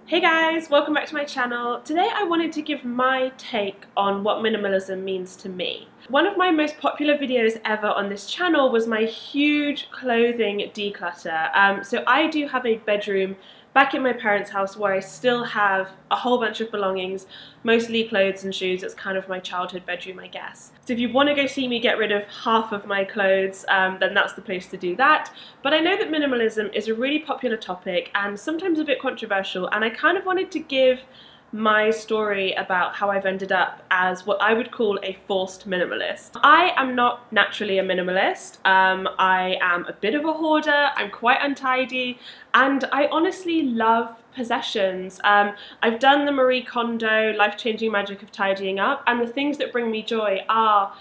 Hey guys, welcome back to my channel. Today I wanted to give my take on what minimalism means to me. One of my most popular videos ever on this channel was my huge clothing declutter. So I do have a bedroom back in my parents' house where I still have a whole bunch of belongings, mostly clothes and shoes. It's kind of my childhood bedroom, I guess. So if you want to go see me get rid of half of my clothes, then that's the place to do that. But I know that minimalism is a really popular topic and sometimes a bit controversial, and I kind of wanted to give my story about how I've ended up as what I would call a forced minimalist. I am not naturally a minimalist. I am a bit of a hoarder, I'm quite untidy, and I honestly love possessions. I've done the Marie Kondo life-changing magic of tidying up, and the things that bring me joy are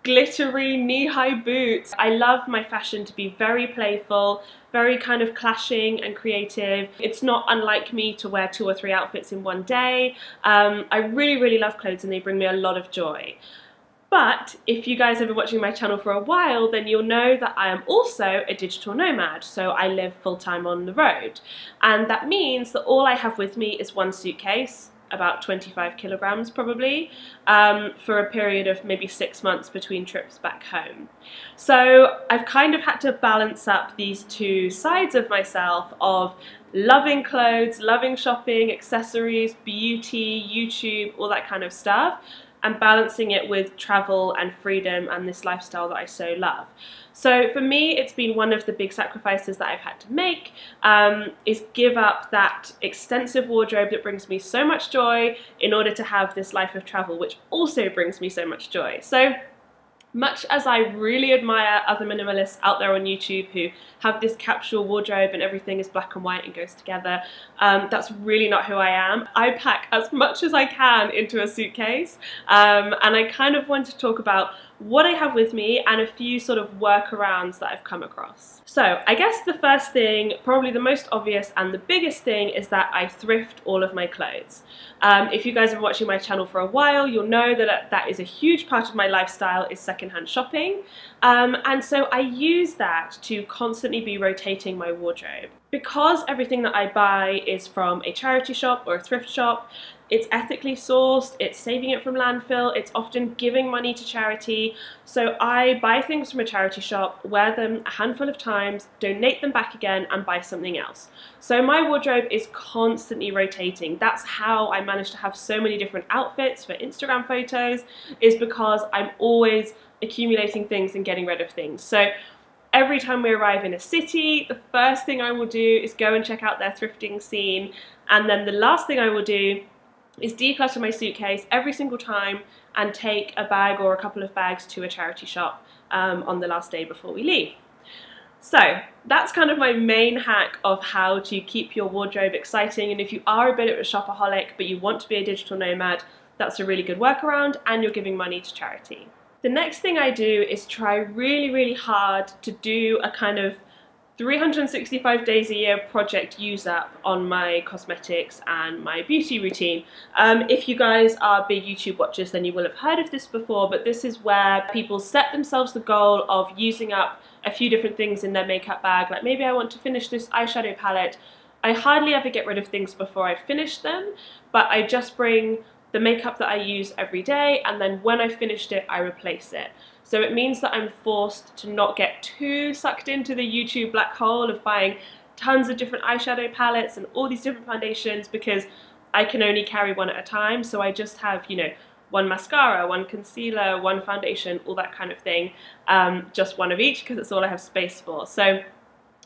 glittery knee-high boots. I love my fashion to be very playful, very kind of clashing and creative. It's not unlike me to wear 2 or 3 outfits in one day. I really love clothes and they bring me a lot of joy. But if you guys have been watching my channel for a while, then you'll know that I am also a digital nomad, so I live full-time on the road. And that means that all I have with me is one suitcase, about 25 kilograms probably, for a period of maybe 6 months between trips back home. So I've kind of had to balance up these two sides of myself of loving clothes, loving shopping, accessories, beauty, YouTube, all that kind of stuff, and balancing it with travel and freedom and this lifestyle that I so love. So for me, it's been one of the big sacrifices that I've had to make, is give up that extensive wardrobe that brings me so much joy in order to have this life of travel, which also brings me so much joy. So much as I really admire other minimalists out there on YouTube who have this capsule wardrobe and everything is black and white and goes together, that's really not who I am. I pack as much as I can into a suitcase, and I kind of want to talk about what I have with me and a few sort of workarounds that I've come across. So I guess the first thing, probably the most obvious and the biggest thing, is that I thrift all of my clothes. If you guys have been watching my channel for a while, you'll know that that is a huge part of my lifestyle, is secondhand shopping. And so I use that to constantly be rotating my wardrobe. Because everything that I buy is from a charity shop or a thrift shop, it's ethically sourced, it's saving it from landfill, it's often giving money to charity. So I buy things from a charity shop, wear them a handful of times, donate them back again, and buy something else. So my wardrobe is constantly rotating. That's how I manage to have so many different outfits for Instagram photos, is because I'm always accumulating things and getting rid of things. So every time we arrive in a city, the first thing I will do is go and check out their thrifting scene, and then the last thing I will do is declutter my suitcase every single time and take a bag or a couple of bags to a charity shop on the last day before we leave. So that's kind of my main hack of how to keep your wardrobe exciting, and if you are a bit of a shopaholic but you want to be a digital nomad, that's a really good workaround, and you're giving money to charity. The next thing I do is try really hard to do a kind of 365 days a year project use up on my cosmetics and my beauty routine. If you guys are big YouTube watchers, then you will have heard of this before, but this is where people set themselves the goal of using up a few different things in their makeup bag. Like, maybe I want to finish this eyeshadow palette. I hardly ever get rid of things before I finish them, but I just bring the makeup that I use every day, and then when I've finished it, I replace it. So it means that I'm forced to not get too sucked into the YouTube black hole of buying tons of different eyeshadow palettes and all these different foundations, because I can only carry one at a time. So I just have, you know, one mascara, one concealer, one foundation, all that kind of thing, just one of each, because it's all I have space for. So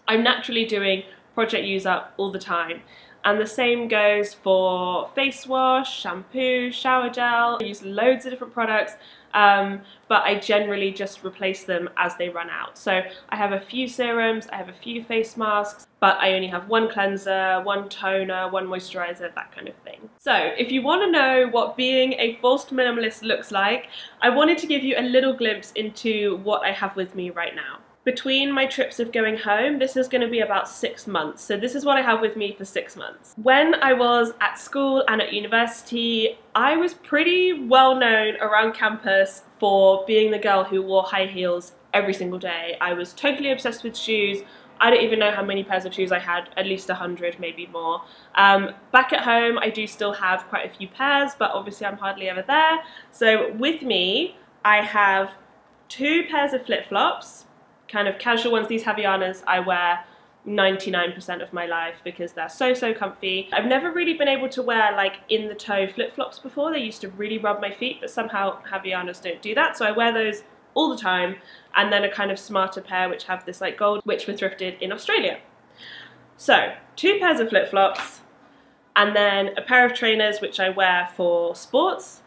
I'm naturally doing project use up all the time. And the same goes for face wash, shampoo, shower gel. I use loads of different products, but I generally just replace them as they run out. So I have a few serums, I have a few face masks, but I only have one cleanser, one toner, one moisturizer, that kind of thing. So if you want to know what being a forced minimalist looks like, I wanted to give you a little glimpse into what I have with me right now. Between my trips of going home, this is going to be about 6 months. So this is what I have with me for 6 months. When I was at school and at university, I was pretty well known around campus for being the girl who wore high heels every single day. I was totally obsessed with shoes, I don't even know how many pairs of shoes I had, at least 100, maybe more. Back at home, I do still have quite a few pairs, but obviously I'm hardly ever there. So with me, I have 2 pairs of flip-flops, kind of casual ones. These Havaianas I wear 99% of my life because they're so comfy. I've never really been able to wear like in the toe flip-flops before. They used to really rub my feet, but somehow Havaianas don't do that, so I wear those all the time. And then a kind of smarter pair which have this like gold, which were thrifted in Australia. So 2 pairs of flip-flops, and then a pair of trainers which I wear for sports,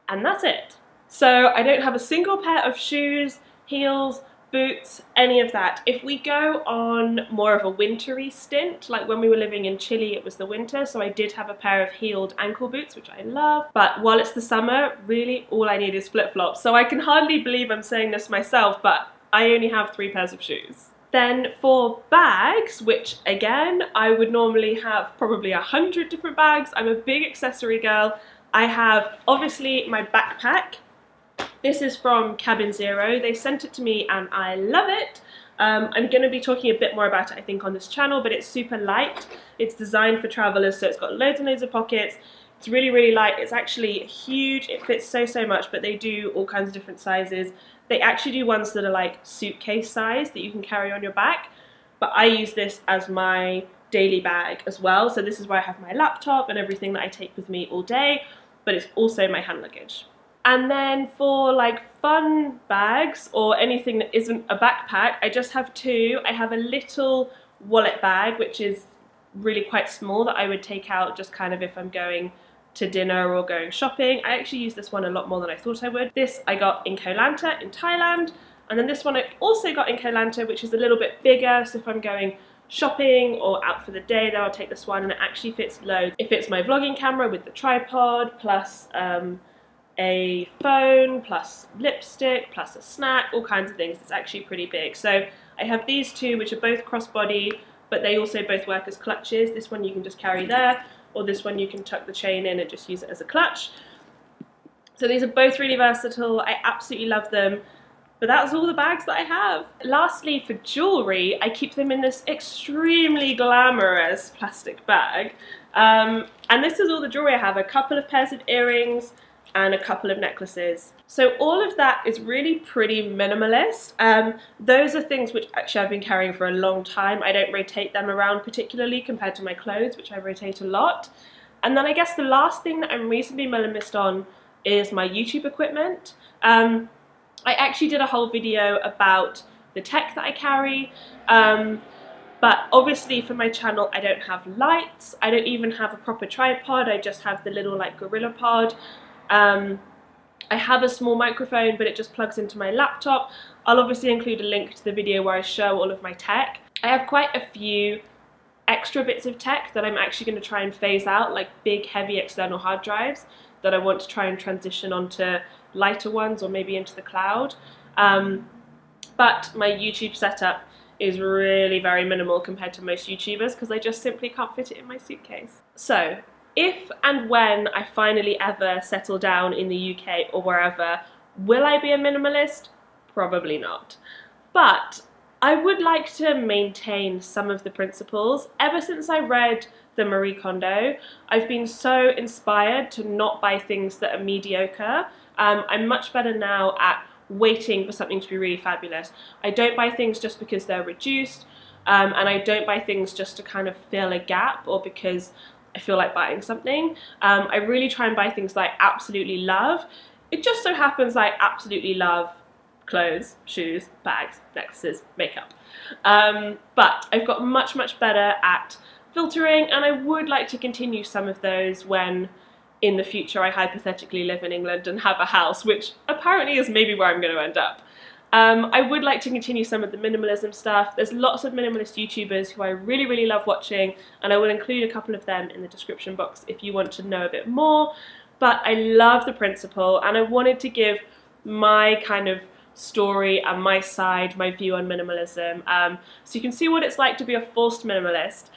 and that's it. So I don't have a single pair of shoes, heels, boots, any of that. If we go on more of a wintry stint, like when we were living in Chile, it was the winter, so I did have a pair of heeled ankle boots, which I love. But while it's the summer, really all I need is flip-flops. So I can hardly believe I'm saying this myself, but I only have 3 pairs of shoes. Then for bags, which again, I would normally have probably 100 different bags. I'm a big accessory girl. I have obviously my backpack. This is from Cabin Zero. They sent it to me and I love it. I'm going to be talking a bit more about it, I think, on this channel, but it's super light. It's designed for travelers, so it's got loads and loads of pockets. It's really light. It's actually huge. It fits so much, but they do all kinds of different sizes. They actually do ones that are like suitcase size that you can carry on your back, but I use this as my daily bag as well. So this is where I have my laptop and everything that I take with me all day, but it's also my hand luggage. And then for like fun bags or anything that isn't a backpack, I just have 2. I have a little wallet bag, which is really quite small, that I would take out just kind of if I'm going to dinner or going shopping. I actually use this one a lot more than I thought I would. This I got in Koh Lanta in Thailand, and then this one I also got in Koh Lanta, which is a little bit bigger, so if I'm going shopping or out for the day, then I'll take this one, and it actually fits loads. It fits my vlogging camera with the tripod, plus a phone, plus lipstick, plus a snack, all kinds of things. It's actually pretty big. So I have these 2, which are both crossbody, but they also both work as clutches. This one you can just carry there, or this one you can tuck the chain in and just use it as a clutch. So these are both really versatile. I absolutely love them. But that's all the bags that I have. Lastly, for jewellery, I keep them in this extremely glamorous plastic bag. And this is all the jewellery I have. A couple of pairs of earrings, and a couple of necklaces. So all of that is really pretty minimalist. Those are things which actually I've been carrying for a long time. I don't rotate them around particularly compared to my clothes, which I rotate a lot. And then I guess the last thing that I'm reasonably minimalist on is my YouTube equipment. I actually did a whole video about the tech that I carry, but obviously for my channel I don't have lights, I don't even have a proper tripod, I just have the little like gorilla pod. I have a small microphone, but it just plugs into my laptop. I'll obviously include a link to the video where I show all of my tech. I have quite a few extra bits of tech that I'm actually going to try and phase out, like big heavy external hard drives that I want to try and transition onto lighter ones or maybe into the cloud. But my YouTube setup is really very minimal compared to most YouTubers because I just simply can't fit it in my suitcase. So if and when I finally ever settle down in the UK or wherever, will I be a minimalist? Probably not. But I would like to maintain some of the principles. Ever since I read the Marie Kondo, I've been so inspired to not buy things that are mediocre. I'm much better now at waiting for something to be really fabulous. I don't buy things just because they're reduced, and I don't buy things just to kind of fill a gap or because I feel like buying something. I really try and buy things that I absolutely love. It just so happens I absolutely love clothes, shoes, bags, necklaces, makeup. But I've got much better at filtering, and I would like to continue some of those when in the future I hypothetically live in England and have a house, which apparently is maybe where I'm going to end up. I would like to continue some of the minimalism stuff. There's lots of minimalist YouTubers who I really love watching, and I will include a couple of them in the description box if you want to know a bit more. But I love the principle, and I wanted to give my kind of story and my side, my view on minimalism, so you can see what it's like to be a forced minimalist.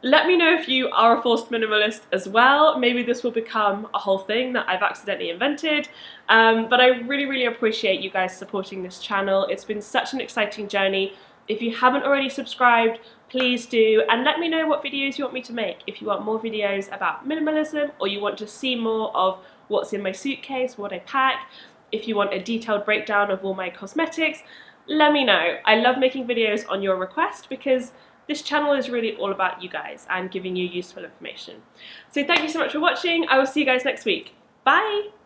Let me know if you are a forced minimalist as well. Maybe this will become a whole thing that I've accidentally invented. But I really appreciate you guys supporting this channel. It's been such an exciting journey. If you haven't already subscribed, please do, and let me know what videos you want me to make. If you want more videos about minimalism, or you want to see more of what's in my suitcase, what I pack, if you want a detailed breakdown of all my cosmetics, let me know. I love making videos on your request because this channel is really all about you guys and giving you useful information. So thank you so much for watching. I will see you guys next week. Bye!